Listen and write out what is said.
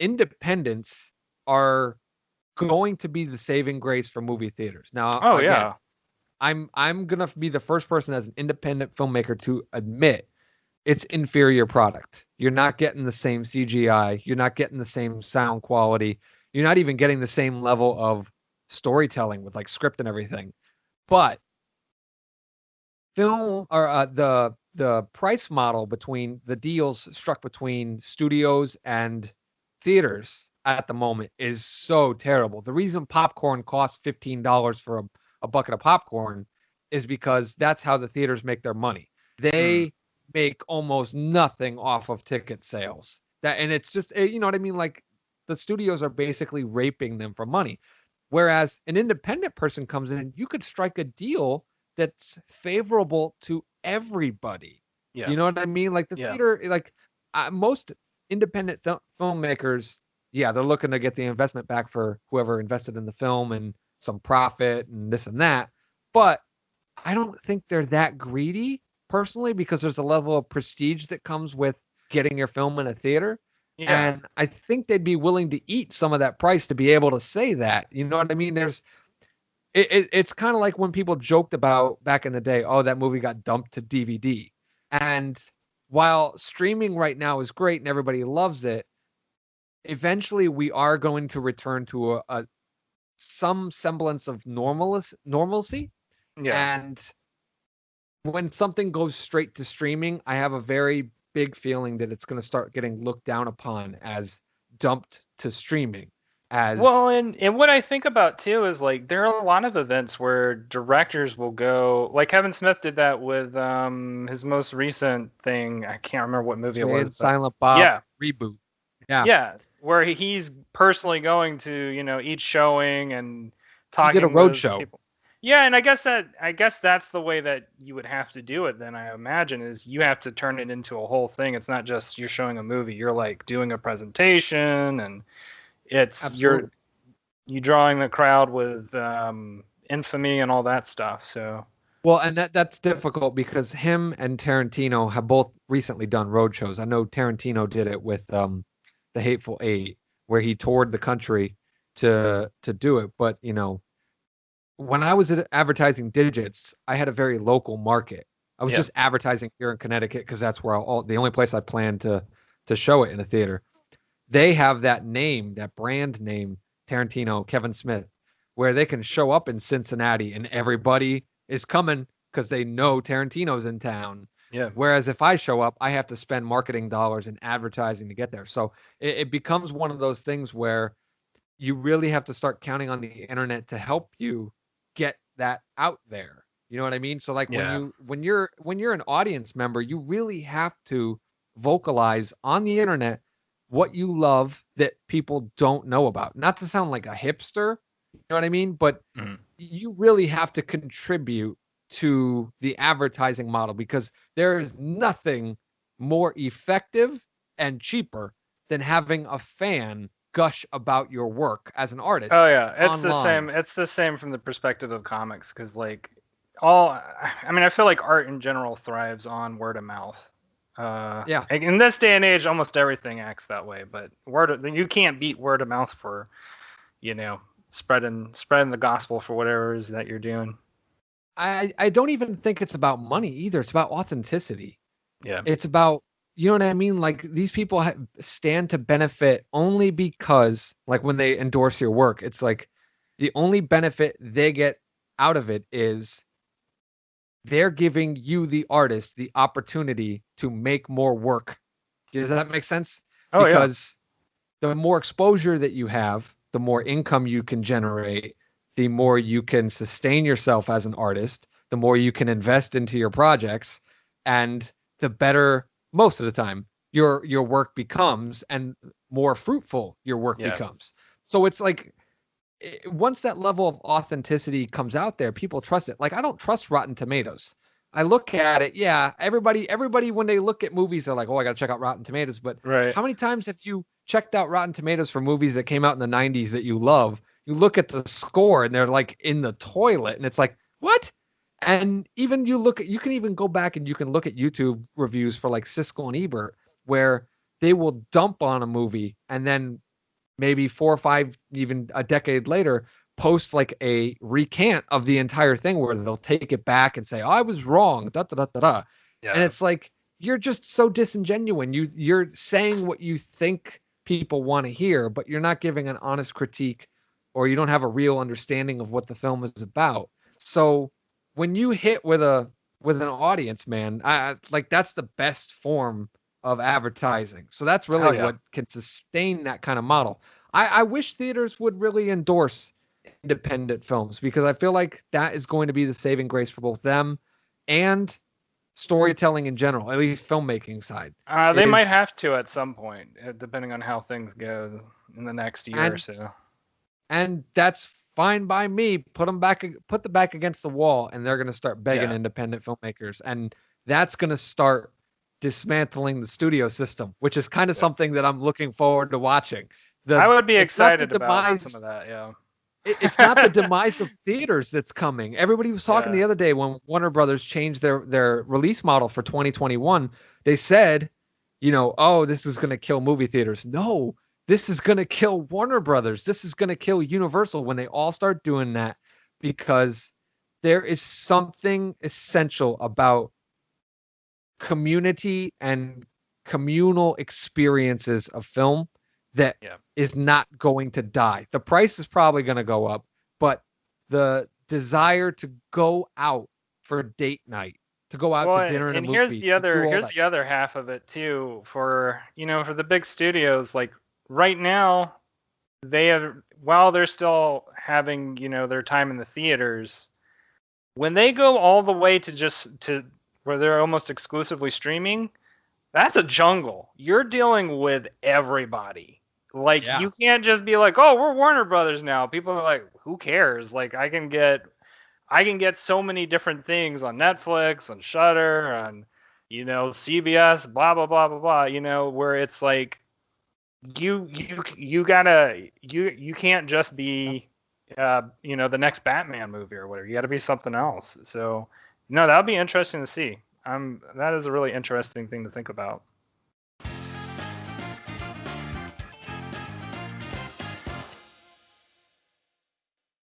independents are going to be the saving grace for movie theaters. Now, Oh again, yeah. I'm gonna be the first person as an independent filmmaker to admit it's inferior product. You're not getting the same CGI. You're not getting the same sound quality. You're not even getting the same level of storytelling with like script and everything. But film or the price model between the deals struck between studios and theaters at the moment is so terrible. The reason popcorn costs $15 for a bucket of popcorn is because that's how the theaters make their money. Mm. They make almost nothing off of ticket sales. That and it's just you know what I mean. Like the studios are basically raping them for money. Whereas an independent person comes in, you could strike a deal that's favorable to everybody. Yeah. You know what I mean? Like the Yeah. theater, like most independent filmmakers, yeah, they're looking to get the investment back for whoever invested in the film and some profit and this and that. But I don't think they're that greedy personally because there's a level of prestige that comes with getting your film in a theater. Yeah. And I think they'd be willing to eat some of that price to be able to say that. You know what I mean? It's kind of like when people joked about back in the day, oh, that movie got dumped to DVD. And while streaming right now is great and everybody loves it, eventually we are going to return to a some semblance of normalcy. Yeah. And when something goes straight to streaming, I have a very big feeling that it's going to start getting looked down upon as dumped to streaming. Well, As and what I think about too is like there are a lot of events where directors will go, like Kevin Smith did that with his most recent thing. I can't remember what movie it Jay was, and but Silent Bob yeah, reboot. Yeah, yeah, where he's personally going to, each showing and he did a talking road to show. people. Yeah, and I guess that's the way that you would have to do it then, I imagine, is you have to turn it into a whole thing. It's not just you're showing a movie, you're like doing a presentation and it's Absolutely. you drawing the crowd with infamy and all that stuff. So Well, and that's difficult because him and Tarantino have both recently done road shows. I know Tarantino did it with the Hateful Eight, where he toured the country to do it. But when I was at advertising digits, I had a very local market. I was yeah, just advertising here in Connecticut because that's where the only place I planned to show it in a theater. They have that name, that brand name, Tarantino, Kevin Smith, where they can show up in Cincinnati and everybody is coming because they know Tarantino's in town. yeah, Whereas if I show up, I have to spend marketing dollars and advertising to get there. So it becomes one of those things where you really have to start counting on the internet to help you get that out there. You know what I mean? So like when yeah. you're an audience member, you really have to vocalize on the internet what you love that people don't know about. Not to sound like a hipster, you know what I mean? But Mhm. you really have to contribute to the advertising model because there is nothing more effective and cheaper than having a fan gush about your work as an Oh artist yeah, it's the online. same. It's the same from the perspective of comics, because like all, I mean, I feel like art in general thrives on word of mouth. Yeah, In this day and age, almost everything acts that way. But you can't beat word of mouth for you know spreading the gospel for whatever it is that you're doing. I don't even think it's about money either. It's about authenticity. Yeah, It's about you know what I mean? Like these people stand to benefit only because like when they endorse your work, it's like the only benefit they get out of it is they're giving you the artist the opportunity to make more work. Does that make sense? oh yeah, Because the more exposure that you have, the more income you can generate, the more you can sustain yourself as an artist, the more you can invest into your projects, and the better most of the time your work becomes and more fruitful your work yeah, becomes. So it's like once that level of authenticity comes out there, people trust it. Like I don't trust Rotten Tomatoes. I look at it, yeah. Everybody, when they look at movies, they're like, "Oh, I got to check out Rotten Tomatoes." But right. how many times have you checked out Rotten Tomatoes for movies that came out in the '90s that you love? You look at the score, and they're like in the toilet, and it's like, what? And even you can even go back and you can look at YouTube reviews for like Siskel and Ebert, where they will dump on a movie and then maybe 4 or 5, even a decade later, post like a recant of the entire thing where they'll take it back and say, oh, I was wrong, da da da da da. And Yeah. it's like you're just so disingenuous. You're saying what you think people want to hear, but you're not giving an honest critique, or you don't have a real understanding of what the film is about. So when you hit with an audience, man, like that's the best form of advertising. So that's really Hell yeah. what can sustain that kind of model. I wish theaters would really endorse independent films, because I feel like that is going to be the saving grace for both them and storytelling in general, at least filmmaking side. They might Is have to at some point, depending on how things go in the next year or and so. and that's fine by me. Put the back against the wall, and they're going to start begging Yeah. independent filmmakers, and that's going to start dismantling the studio system, which is kind of Yeah. something that I'm looking forward to watching. I The would be It's not the excited about some of demise. that. Yeah. It's not the demise of theaters that's coming. Everybody was talking Yeah. the other day when Warner Brothers changed their release model for 2021. They said, oh, this is going to kill movie theaters. No, this is going to kill Warner Brothers. This is going to kill Universal when they all start doing that, because there is something essential about community and communal experiences of film that Yeah. is not going to die. The price is probably going to go up, but the desire to go out for date night, to go out to Well, dinner and a and here's movie, the to other do all here's that the other stuff. half of it too. For the big studios, like right now, they have while they're still having their time in the theaters, when they go all the way to just to where they're almost exclusively streaming, that's a jungle. You're dealing with everybody. Like Yeah. you can't just be like, "Oh, we're Warner Brothers now." People are like, "Who cares?" Like I can get so many different things on Netflix, on Shudder, on CBS, blah blah blah blah blah. Where it's like you can't just be the next Batman movie or whatever. You got to be something else. So no, that would be interesting to see. That is a really interesting thing to think about.